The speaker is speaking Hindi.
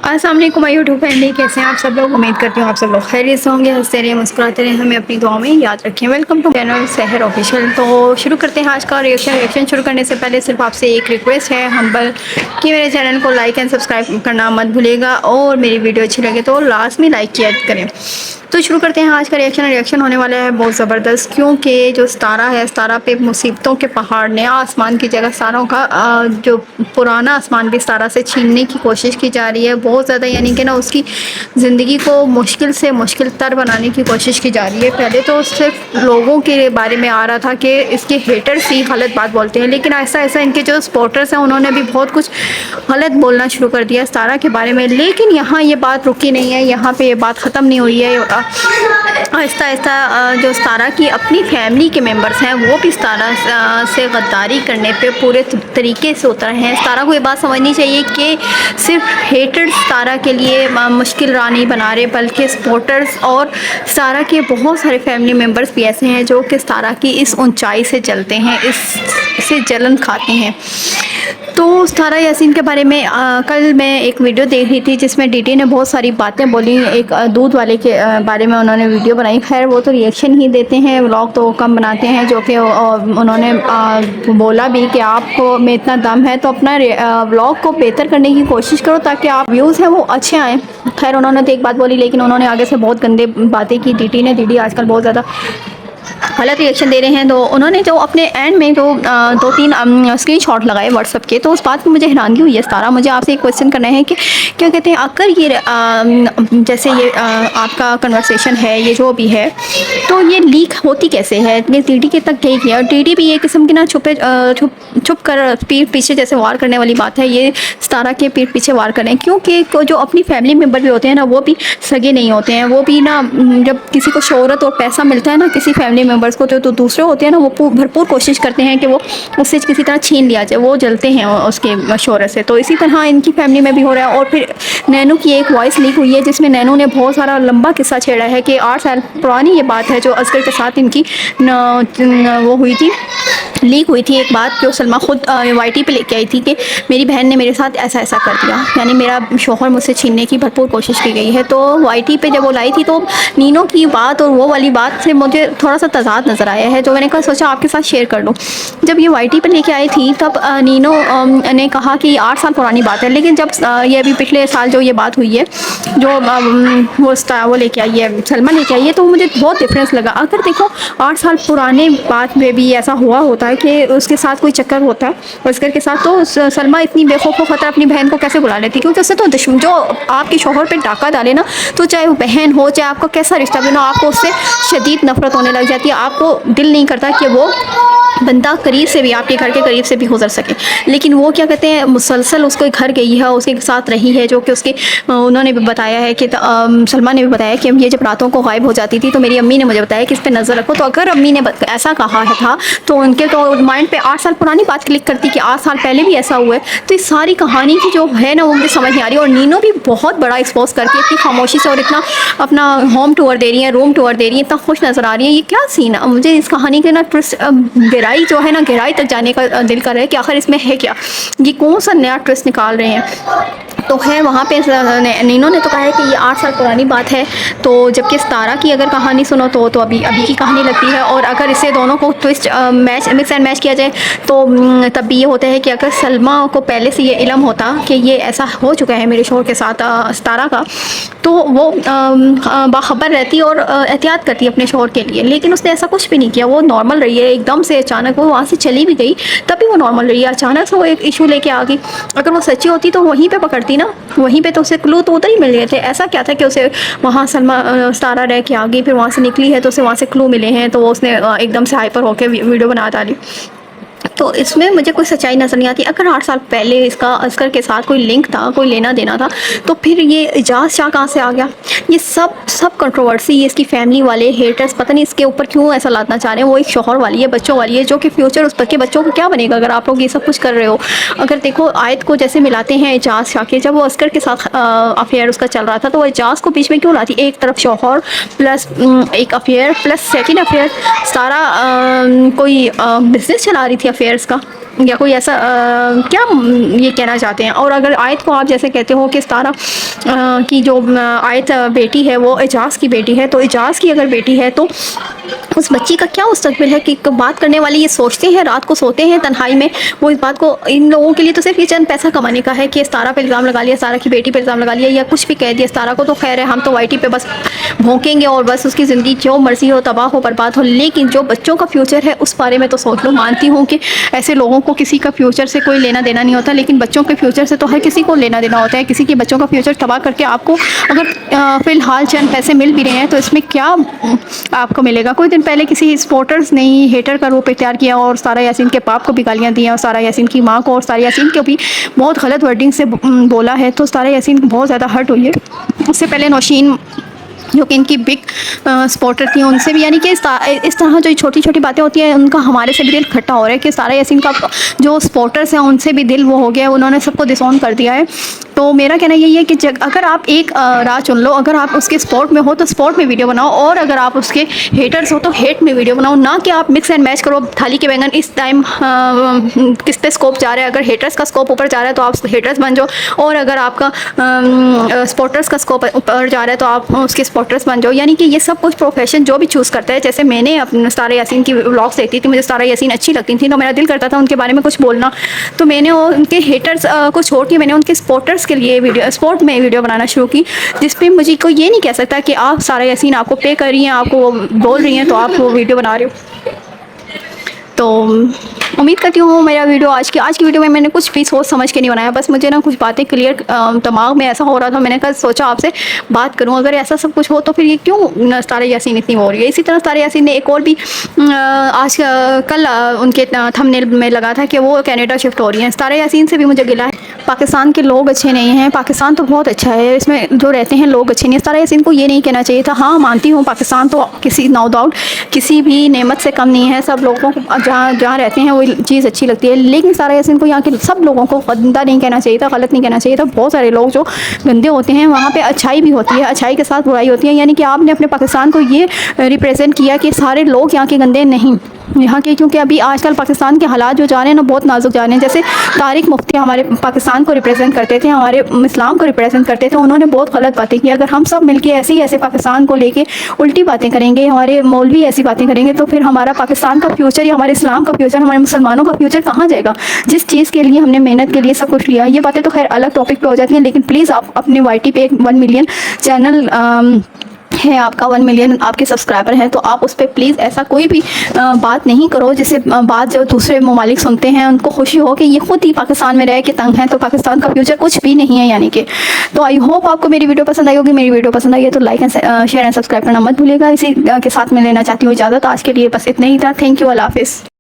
अस्सलाम वालेकुम माय यूट्यूब फैमिली, कैसे हैं आप सब लोग। उम्मीद करती हूँ आप सब लोग खैरियत से होंगे, हंसते रहिए मुस्कुराते रहे, हमें अपनी दुआ में याद रखें। वेलकम टू चैनल सहर ऑफिशियल। तो शुरू करते हैं आज का रिएक्शन शुरू करने से पहले सिर्फ आपसे एक रिक्वेस्ट है हम्बल कि मेरे चैनल को लाइक एंड सब्सक्राइब करना मत भूलिएगा और मेरी वीडियो अच्छी लगे तो लास्ट में लाइक किया करें। तो शुरू करते हैं आज का रिएक्शन होने वाला है बहुत ज़बरदस्त, क्योंकि जो सितारा है, सितारा पे मुसीबतों के पहाड़, नया आसमान की जगह सितारों का जो पुराना आसमान भी सितारा से छीनने की कोशिश की जा रही है बहुत ज़्यादा, यानी कि ना उसकी ज़िंदगी को मुश्किल से मुश्किल तर बनाने की कोशिश की जा रही है। पहले तो सिर्फ लोगों के बारे में आ रहा था कि इसके हेटर्स ही गलत बात बोलते हैं, लेकिन ऐसा ऐसा इनके जो सपोर्टर्स हैं उन्होंने भी बहुत कुछ गलत बोलना शुरू कर दिया सितारा के बारे में। लेकिन यहाँ ये बात रुकी नहीं है, यहाँ पे ये बात ख़त्म नहीं हुई है। आहिस्ता आहिस्ता जो सितारा की अपनी फैमिली के मेंबर्स हैं वो भी सितारा से गद्दारी करने पे पूरे तरीके से उतर हैं। सितारा को ये बात समझनी चाहिए कि सिर्फ हेटर्स सितारा के लिए मुश्किल राह नहीं बना रहे, बल्कि सपोर्टर्स और सितारा के बहुत सारे फैमिली मेंबर्स भी ऐसे हैं जो कि सितारा की इस ऊंचाई से जलते हैं, इससे जलन खाते हैं। तो सितारा यासीन के बारे में कल मैं एक वीडियो देख रही थी जिसमें डीडी ने बहुत सारी बातें बोली। एक दूध वाले के बारे में उन्होंने वीडियो बनाई। खैर वो तो रिएक्शन ही देते हैं, व्लॉग तो कम बनाते हैं, जो कि उन्होंने बोला भी कि आपको में इतना दम है तो अपना व्लॉग को बेहतर करने की कोशिश करो ताकि आप व्यूज़ हैं वो अच्छे आएँ। खैर उन्होंने तो एक बात बोली, लेकिन उन्होंने आगे से बहुत गंदे बातें की डीडी आजकल बहुत ज़्यादा गलत रिएक्शन दे रहे हैं। तो उन्होंने जो अपने एंड में जो 2-3 स्क्रीनशॉट लगाए व्हाट्सअप के, तो उस बात में मुझे हैरानगी हुई है। सितारा, मुझे आपसे एक क्वेश्चन करना है कि क्या कहते हैं, अगर ये जैसे ये आपका कन्वर्सेशन है, ये जो भी है, तो ये लीक होती कैसे है, ये डीडी के तक गई है। और डीडी भी ये किस्म की ना छुप कर पीठ पीछे जैसे वार करने वाली बात है, ये सितारा के पीठ पीछे वार करें, क्योंकि जो अपनी फैमिली मेम्बर भी होते हैं ना वो भी सगे नहीं होते हैं। वो भी ना जब किसी को शोहरत और पैसा मिलता है ना किसी फैमिली मेम्बर्स को, तो दूसरे होते हैं ना वो भरपूर कोशिश करते हैं कि वो उससे किसी तरह छीन लिया जाए, वो जलते हैं उसके शोहरत से। तो इसी तरह इनकी फैमिली में भी हो रहा है। और फिर नैनू की एक वॉइस लीक हुई है जिसमें नैनू ने बहुत सारा लंबा किस्सा छेड़ा है कि 8 साल पुरानी ये बात है जो असगर के साथ इनकी वो हुई थी, लीक हुई थी एक बात जो सलमा खुद YT पे लेके आई थी कि मेरी बहन ने मेरे साथ ऐसा ऐसा कर दिया, यानी मेरा शोहर मुझसे छीनने की भरपूर कोशिश की गई है। तो YT पे जब वो लाई थी तो नीनो की बात और वो वाली बात से मुझे थोड़ा सा तजाद नज़र आया है, जो मैंने कहा सोचा आपके साथ शेयर कर लूँ। जब ये YT पे लेके आई थी तब नीनो ने कहा कि 8 साल पुरानी बात है, लेकिन जब ये अभी पिछले साल जो ये बात हुई है, जो वो लेके आई है, सलमा लेके आई है, तो मुझे बहुत डिफरेंस लगा। अगर देखो 8 साल पुराने बात में भी ऐसा हुआ होता है कि उसके साथ कोई चक्कर होता है असगर के साथ, तो सलमा इतनी बेखौफ खतर अपनी बहन को कैसे बुला लेती, क्योंकि उससे तो दुश्मन जो आपके शोहर पे डाका डाले ना, तो चाहे वो बहन हो चाहे आपका कैसा रिश्ता भी हो, आपको उससे शदीद नफरत होने लग जाती है। आपको दिल नहीं करता कि वो बंदा करीब से भी, आपके घर के करीब से भी गुजर सके। लेकिन वो क्या कहते हैं, मुसलसल उसके घर गई है, उसके साथ रही है, जो कि उसके उन्होंने भी बताया है कि सलमा ने भी बताया कि ये जब रातों को गायब हो जाती थी तो मेरी अम्मी ने मुझे बताया कि इस पर नज़र रखो। तो अगर अम्मी ने ऐसा कहा है था तो उनके तो माइंड पे 8 साल पुरानी बात क्लिक करती कि 8 साल पहले भी ऐसा हुआ है। तो इस सारी कहानी की जो है ना वो मुझे समझ नहीं आ रही। और नीनो भी बहुत बड़ा एक्सपोज करके इतनी खामोशी से और इतना अपना होम टूर दे रही है, रूम टूर दे रही है, इतना खुश नज़र आ रही है। ये क्या सीन है, मुझे इस कहानी के ना ट्विस्ट गहराई जो है ना, गहराई तक जाने का दिल कर रहा है कि आखिर इसमें है क्या, ये कौन सा नया ट्विस्ट निकाल रहे हैं। तो खैर वहाँ पे नीनो ने तो कहा है कि ये 8 साल पुरानी बात है, तो जबकि सितारा की अगर कहानी सुनो तो अभी की कहानी लगती है। और अगर इसे दोनों को ट्विस्ट मिक्स एंड मैच किया जाए तो तब भी ये होता है कि अगर सलमा को पहले से ये इल्म होता कि ये ऐसा हो चुका है मेरे शोहर के साथ सितारा का, तो वो बाखबर रहती और एहतियात करती अपने शोहर के लिए। लेकिन उसने ऐसा कुछ भी नहीं किया, वो नॉर्मल रही है एकदम से। अचानक वो वहाँ से चली भी गई तभी वो नॉर्मल रही है, अचानक से वो एक इशू लेके आ गई। अगर वो सच्ची होती तो वहीं पे पकड़ती ना, वहीं पे तो उसे क्लू तो उधर ही मिल गए थे। ऐसा क्या था कि उसे वहाँ सितारा रह के आ गई, फिर वहाँ से निकली है तो उसे वहाँ से क्लू मिले हैं, तो वो उसने एकदम से हाइपर होकर वीडियो बना डाली। तो इसमें मुझे कोई सच्चाई नज़र नहीं आती। अगर 8 साल पहले इसका असगर के साथ कोई लिंक था, कोई लेना देना था, तो फिर ये इजाज़ शाह कहाँ से आ गया। ये सब कंट्रोवर्सी, ये इसकी फैमिली वाले हेटर्स पता नहीं इसके ऊपर क्यों ऐसा लादना चाह रहे हैं। वो एक शोहर वाली है, बच्चों वाली है, जो कि फ्यूचर उस के बच्चों को क्या बनेगा अगर आप लोग ये सब कुछ कर रहे हो। अगर देखो आयत को जैसे मिलाते हैं इजाज़ शाह के, जब वो असगर के साथ अफेयर उसका चल रहा था तो वो इजाज़ को बीच में क्यों लाती। एक तरफ शोहर प्लस एक अफेयर प्लस सेकेंड अफेयर, सारा कोई बिजनेस चला रही थी अफेयर्स का। या कोई ऐसा क्या ये कहना चाहते हैं। और अगर आयत को आप जैसे कहते हो कि सारा की जो आयत बेटी है वो एजाज़ की बेटी है, तो एजाज़ की अगर बेटी है तो उस बच्ची का क्या मुस्तकबिल है कि बात करने वाले ये सोचते हैं, रात को सोते हैं तन्हाई में, वो इस बात को, इन लोगों के लिए तो सिर्फ ये चंद पैसा कमाने का है कि सारा पे इल्ज़ाम लगा लिया, सारा की बेटी पे इल्ज़ाम लगा लिया या कुछ भी कह दिया सारा को, तो खैर है, हम तो वाईटी पे बस भोंकेंगे और बस उसकी ज़िंदगी जो मर्जी हो, तबाह हो, बर्बाद हो। लेकिन जो बच्चों का फ्यूचर है उस बारे में तो सोच लो। मानती हूँ कि ऐसे लोगों को किसी का फ्यूचर से कोई लेना देना नहीं होता, लेकिन बच्चों के फ्यूचर से तो हर किसी को लेना देना होता है। किसी के बच्चों का फ्यूचर तबाह करके आपको अगर फ़िलहाल चंद पैसे मिल भी रहे हैं तो इसमें क्या आपको मिलेगा। कुछ दिन पहले किसी सपोर्टर्स ने ही हेटर का रूप इख्तियार किया और सारा यासीन के बाप को भी गालियाँ दी और सारा यासीन की माँ को और सारा यासीन को भी बहुत गलत वर्डिंग से बोला है, तो सारा यासीन बहुत ज़्यादा हर्ट हुई है। उससे पहले नौशीन जो कि इनकी बिग सपोर्टर थी, उनसे भी, यानी कि इस तरह जो छोटी छोटी बातें होती हैं उनका हमारे से भी दिल खट्टा हो रहा है कि सारा यासीन का जो सपोर्टर्स हैं उनसे भी दिल वो हो गया है, उन्होंने सबको डिसऑन कर दिया है। तो मेरा कहना यही है कि अगर आप एक राह चुन लो, अगर आप उसके स्पोर्ट में हो तो स्पोर्ट में वीडियो बनाओ, और अगर आप उसके हेटर्स हो तो हेट में वीडियो बनाओ, ना कि आप मिक्स एंड मैच करो थाली के बैंगन। इस टाइम किस पे स्कोप जा रहा है, अगर हेटर्स का स्कोप ऊपर जा रहा है तो आप हेटर्स बन जाओ, और अगर आपका सपोर्टर्स का स्कोप ऊपर जा रहा है तो आप उसके सपोर्टर्स बन जाओ। यानी कि ये सब कुछ प्रोफेशन जो भी चूज़ करता है, जैसे मैंने अपने सारा यासीन की व्लॉग्स देखती थी, मुझे सारा यासीन अच्छी लगती थी, तो मेरा दिल करता था उनके बारे में कुछ बोलना, तो मैंने उनके हेटर्स को छोड़ के मैंने उनके सपोर्टर्स के लिए वीडियो, स्पोर्ट में वीडियो बनाना शुरू की, जिस पे मुझे कोई ये नहीं कह सकता कि आप सारा यासीन आपको पे कर रही हैं, आपको बोल रही हैं तो आप वो वीडियो बना रहे हो। तो उम्मीद करती हूँ मेरा वीडियो आज की वीडियो में मैंने कुछ भी सोच समझ के नहीं बनाया, बस मुझे ना कुछ बातें क्लियर दिमाग में ऐसा हो रहा था, मैंने कहा सोचा आपसे बात करूँ। अगर ऐसा सब कुछ हो तो फिर ये क्यों सारा यासीन इतनी हो रही है। इसी तरह सारा यासीन ने एक और भी कल उनके थंबनेल में लगा था कि वो कनाडा शिफ्ट हो रही हैं। सारा यासीन से भी मुझे गिला है, पाकिस्तान के लोग अच्छे नहीं हैं, पाकिस्तान तो बहुत अच्छा है, इसमें जो रहते हैं लोग अच्छे नहीं हैं। सारा यासीन को ये नहीं कहना चाहिए था। हाँ, मानती हूँ पाकिस्तान तो किसी नो डाउट किसी भी नेमत से कम नहीं है, सब लोगों को जहाँ रहते हैं वो चीज़ अच्छी लगती है, लेकिन सारा यासीन को यहाँ के सब लोगों को गंदा नहीं कहना चाहिए था, गलत नहीं कहना चाहिए था। बहुत सारे लोग जो गंदे होते हैं वहाँ पे अच्छाई भी होती है, अच्छाई के साथ बुराई होती है। यानी कि आपने अपने पाकिस्तान को ये रिप्रेजेंट किया कि सारे लोग यहाँ के गंदे नहीं, यहाँ के, क्योंकि अभी आजकल पाकिस्तान के हालात जो जा रहे हैं ना बहुत नाजुक जा रहे हैं। जैसे तारिक मुफ्ती हमारे पाकिस्तान को रिप्रेजेंट करते थे, हमारे इस्लाम को रिप्रेजेंट करते थे, उन्होंने बहुत गलत बातें की। अगर हम सब मिलके ऐसे ही ऐसे पाकिस्तान को लेके उल्टी बातें करेंगे, हमारे मौलवी ऐसी बातें करेंगे, तो फिर हमारा पाकिस्तान का फ्यूचर या हमारे इस्लाम का फ्यूचर, हमारे मुसलमानों का फ्यूचर कहाँ जाएगा। जिस चीज़ के लिए हमने मेहनत के लिए सब कुछ लिया, ये बातें तो खैर अलग टॉपिक पे हो जाती हैं, लेकिन प्लीज़ आप अपने YT पे 1 मिलियन चैनल है आपका, 1 मिलियन आपके सब्सक्राइबर हैं, तो आप उस पर प्लीज़ ऐसा कोई भी बात नहीं करो जिससे बात जो दूसरे ममालिक सुनते हैं उनको खुशी हो कि ये खुद ही पाकिस्तान में रह के तंग है, तो पाकिस्तान का फ्यूचर कुछ भी नहीं है। यानी कि तो आई होप आपको मेरी वीडियो पसंद आई होगी। मेरी वीडियो पसंद आई है तो like and share and subscribe करना मत भूलिएगा। इसी के साथ मैं लेना चाहती हूँ इजाज़त। आज के लिए बस इतना ही था। थैंक यू, अल्लाह हाफिज़।